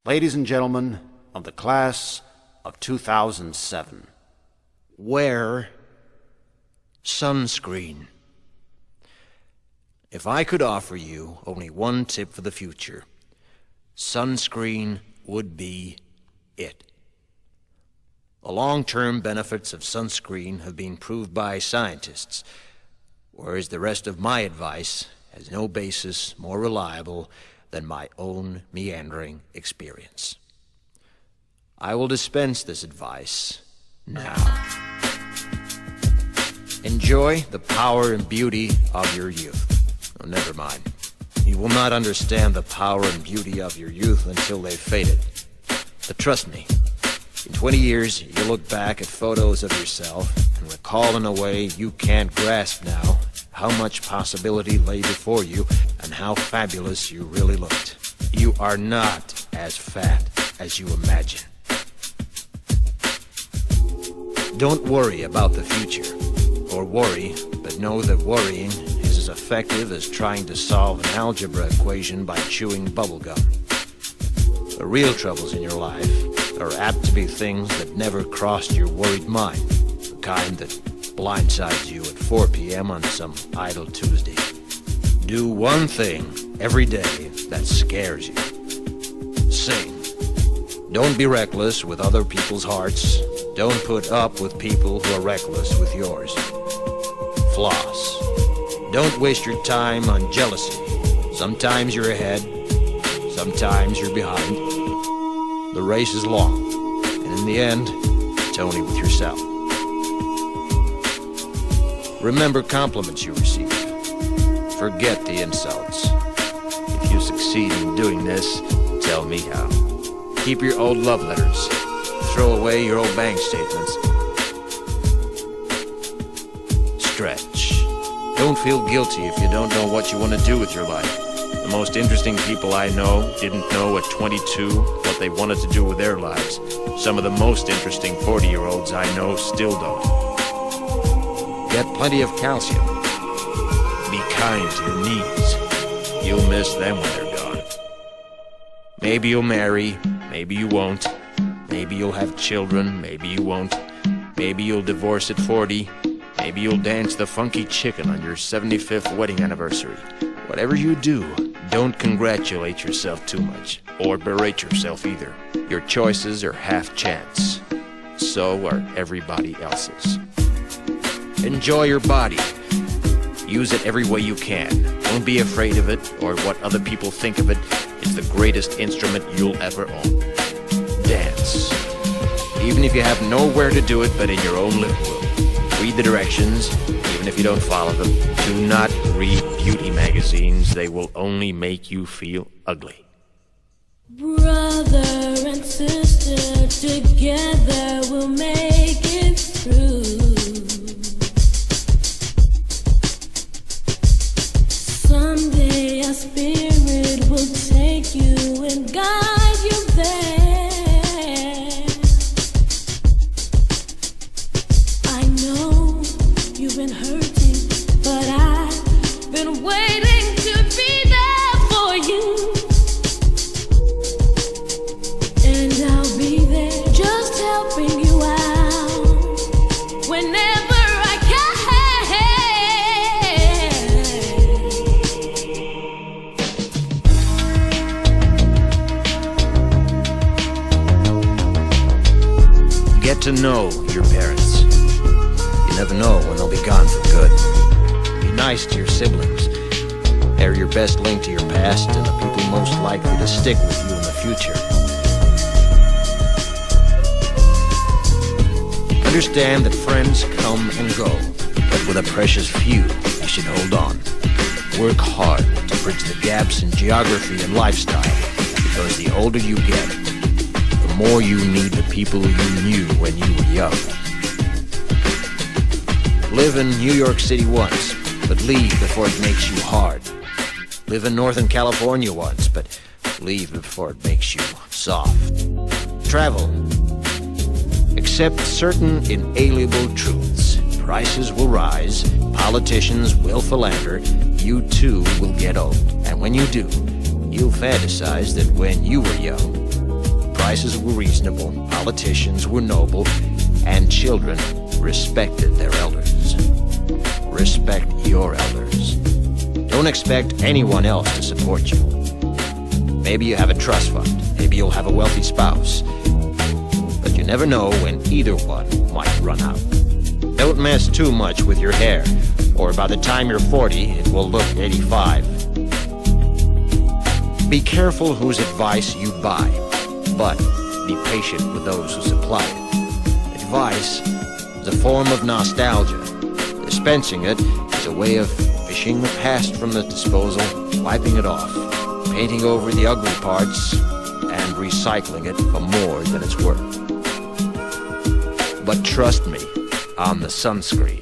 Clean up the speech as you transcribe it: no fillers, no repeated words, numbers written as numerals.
Ladies and gentlemen of the class of 2007, wear sunscreen. If I could offer you only one tip for the future, sunscreen would be it. The long-term benefits of sunscreen have been proved by scientists, whereas the rest of my advice has no basis more reliable than my own meandering experience. I will dispense this advice now. Enjoy the power and beauty of your youth. Oh, never mind. You will not understand the power and beauty of your youth until they've faded. But trust me, in 20 years, you'll look back at photos of yourself and recall in a way you can't grasp now how much possibility lay before you and how fabulous you really looked. You are not as fat as you imagine. Don't worry about the future, or worry, but know that worrying is as effective as trying to solve an algebra equation by chewing bubblegum. The real troubles in your life are apt to be things that never crossed your worried mind, the kind that blindsides you at 4 p.m. on some idle Tuesday. Do one thing every day that scares you. Sing. Don't be reckless with other people's hearts. Don't put up with people who are reckless with yours. Floss. Don't waste your time on jealousy. Sometimes you're ahead, sometimes you're behind. The race is long, and in the end, it's only with yourself. Remember compliments you receive. Forget the insults. If you succeed in doing this, tell me how. Keep your old love letters. Throw away your old bank statements. Stretch. Don't feel guilty if you don't know what you want to do with your life. The most interesting people I know didn't know at 22 what they wanted to do with their lives. Some of the most interesting 40-year-olds I know still don't. Get plenty of calcium. Be kind to your knees. You'll miss them when they're gone. Maybe you'll marry, maybe you won't. Maybe you'll have children, maybe you won't. Maybe you'll divorce at 40. Maybe you'll dance the funky chicken on your 75th wedding anniversary. Whatever you do, don't congratulate yourself too much, or berate yourself either. Your choices are half chance. So are everybody else's. Enjoy your body. Use it every way you can. Don't be afraid of it or what other people think of it. It's the greatest instrument you'll ever own. Dance. Even if you have nowhere to do it but in your own living room. Read the directions, even if you don't follow them. Do not read beauty magazines. They will only make you feel ugly. Brother and sister, together we'll make it through. Someday our spirit will take you and guide you there. I know you've been hurting, but I've been waiting to be there for you. And I'll be there just helping you out whenever I can. Get to know your parents. You never know when they'll be gone for good. Be nice to your siblings. They're your best link to your past and the people most likely to stick with you in the future. Understand that friends come and go, but with a precious few, you should hold on. Work hard to bridge the gaps in geography and lifestyle, because the older you get, the more you need the people you knew when you were young. Live in New York City once, but leave before it makes you hard. Live in Northern California once, but leave before it makes you soft. Travel. Accept certain inalienable truths. Prices will rise, politicians will philander, you too will get old. And when you do, you'll fantasize that when you were young, prices were reasonable, politicians were noble, and children respected their elders. Respect your elders. Don't expect anyone else to support you. Maybe you have a trust fund, maybe you'll have a wealthy spouse, but you never know when either one might run out. Don't mess too much with your hair, or by the time you're 40, it will look 85. Be careful whose advice you buy, but be patient with those who supply it. Advice is a form of nostalgia. Dispensing it is a way of fishing the past from the disposal, wiping it off, painting over the ugly parts, and recycling it for more than it's worth. But trust me on the sunscreen.